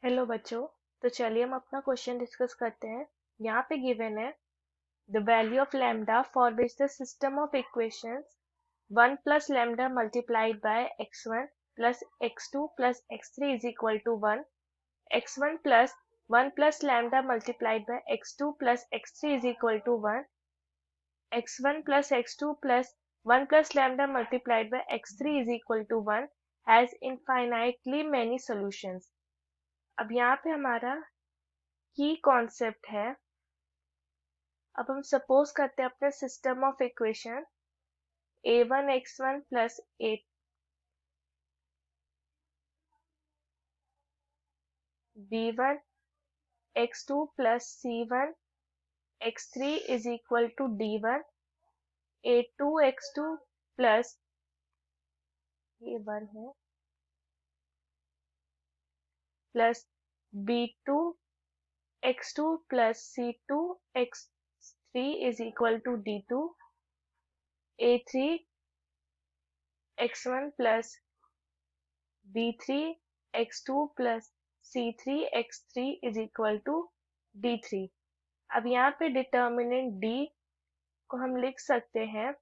Hello बच्चों। तो चलिए हम अपना क्वेश्चन डिस्कस करते हैं। यहाँ पे गिवन है the value of lambda for which the system of equations 1 plus lambda multiplied by x1 plus x2 plus x3 is equal to 1, x1 plus 1 plus lambda multiplied by x2 plus x3 is equal to 1, x1 plus x2 plus 1 plus lambda multiplied by x3 is equal to 1 has infinitely many solutions. अब यहाँ पे हमारा की concept है। अब हम suppose करते हैं अपने system of equation a1 x1 plus a b1 x2 plus c1 x3 is equal to d1, a2 x2 plus ये 1 है plus b2 x2 plus c2 x3 is equal to d2, a3 x1 plus b3 x2 plus c3 x3 is equal to d3। अब यहाँ पे determinant d को हम लिख सकते हैं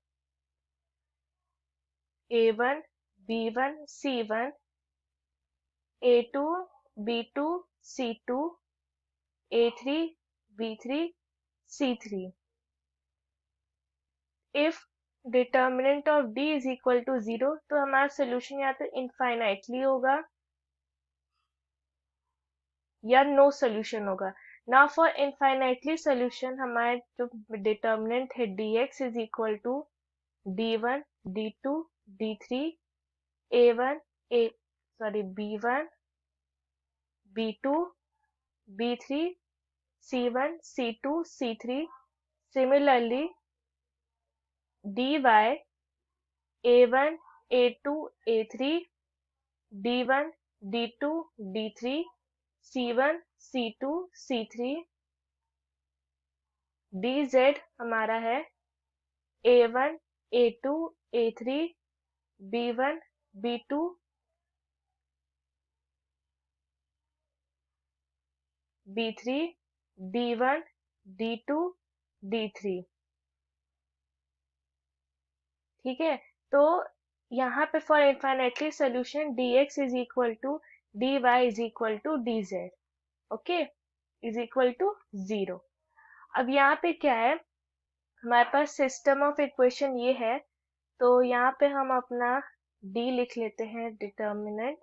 a1 b1 c1 a2 b2 c2 a3 b3 c3। If determinant of d is equal to 0 तो हमारा सोल्यूशन या तो इनफाइनाइटली होगा या नो सोल्यूशन होगा। नाउ फॉर इनफाइनाइटली सोल्यूशन हमारे जो डिटर्मिनेंट है dx is equal to d1 d2 d3 a1 a sorry b1 b2 b3 c1 c2 c3। Similarly dy a1 a2 a3 d1 d2 d3 c1 c2 c3। dz हमारा है a1 a2 a3 b1 b2 b3 d1 d2 d3। ठीक है, तो यहाँ पे for infinitely solution dx is equal to dy is equal to dz, okay, is equal to 0। अब यहाँ पे क्या है, हमारे पास सिस्टम ऑफ इक्वेशन ये है, तो यहाँ पे हम अपना d लिख लेते हैं determinant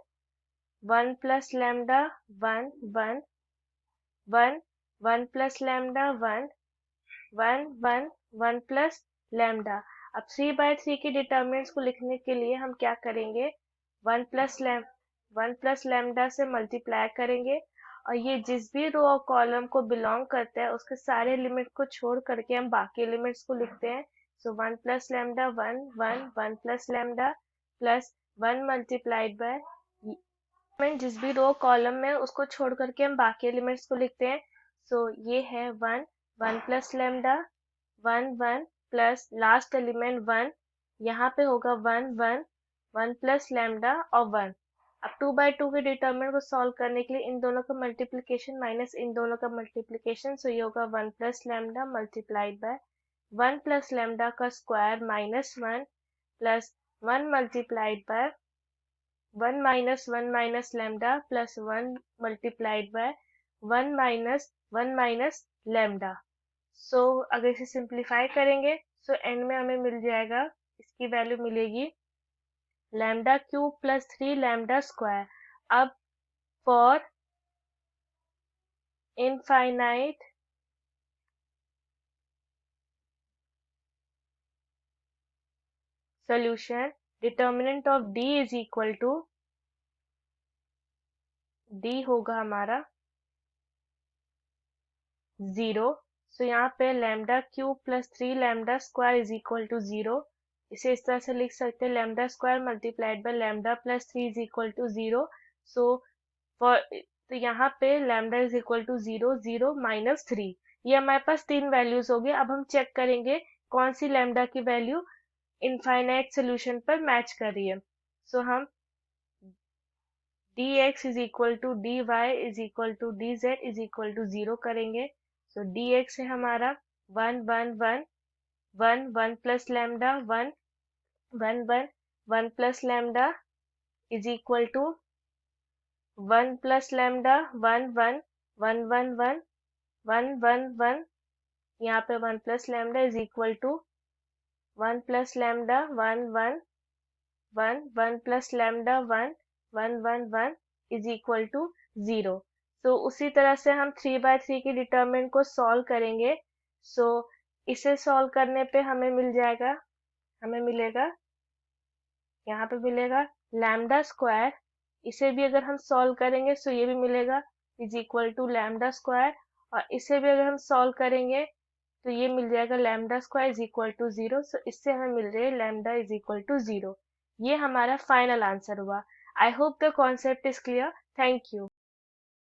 1 plus lambda 1 1 1 1 plus lambda 1 1 1 1 plus lambda. अब 3/3 के डिटर्मिनेंट्स को लिखने के लिए हम क्या करेंगे, 1 प्लस लैम्डा से मल्टीप्लाई करेंगे और ये जिस भी रो और कॉलम को बिलोंग करता है उसके सारे एलिमेंट को छोड़ करके हम बाकी एलिमेंट्स को लिखते हैं। सो 1 plus lambda 1 1 1 plus lambda plus 1 multiplied bye जिस भी रो कॉलम में उसको छोड़ करके हम बाकी एलिमेंट्स को लिखते हैं। सो ये है 1 1 plus lambda 1 1 plus last element 1, यहाँ पे होगा 1 1 1 प्लस लैम्डा और 1। अब 2/2 के डिटर्मिनेंट को सॉल्व करने के लिए इन दोनों का मल्टीप्लिकेशन माइनस इन दोनों का मल्टीप्लिकेशन, सो ये होगा 1 plus lambda multiplied by 1 plus lambda का square minus 1 plus 1 multiplied by 1 minus lambda plus 1 multiplied by 1 minus lambda. So अगर इसे सिंप्लीफाई करेंगे सो एंड में हमें मिल जाएगा, इसकी वैल्यू मिलेगी lambda cube plus 3 lambda square. अब for infinite solution determinant of d is equal to d होगा हमारा 0। सो यहाँ पे lambda cube plus 3 lambda square is equal to 0। इसे इस तरह से लिख सकते हैं lambda square multiplied by lambda plus 3 is equal to 0। So for तो यहाँ पे lambda is equal to 0 0 minus 3, ये हमारे पास 3 वैल्यूज हो गए। अब हम चेक करेंगे कौन सी लैम्डा की वैल्यू इनफाइनाइट सोल्यूशन पर मैच कर रही है। सो हम dx is equal to dy is equal to dz is equal to 0 करेंगे। सो dx है हमारा 1 plus lambda 1 plus lambda is equal to 1 plus lambda 1 यहाँ पे 1 plus lambda is equal to 1 plus lambda 1 plus lambda 1 is equal to 0। तो उसी तरह से हम 3/3 की डिटरमिनेंट को सॉल्व करेंगे। सो इसे सॉल्व करने पे हमें मिलेगा यहाँ पे मिलेगा लैम्डा स्क्वायर। इसे भी अगर हम सॉल्व करेंगे तो ये भी मिलेगा is equal to lambda square, और इसे भी अगर हम सॉल्व करेंगे तो ये मिल जाएगा lambda square is equal to 0। So इससे हमें मिल रही है लैम्डा इज इक्वल टू 0। ये हमारा फाइनल आंसर हुआ। I hope the concept is clear. Thank you.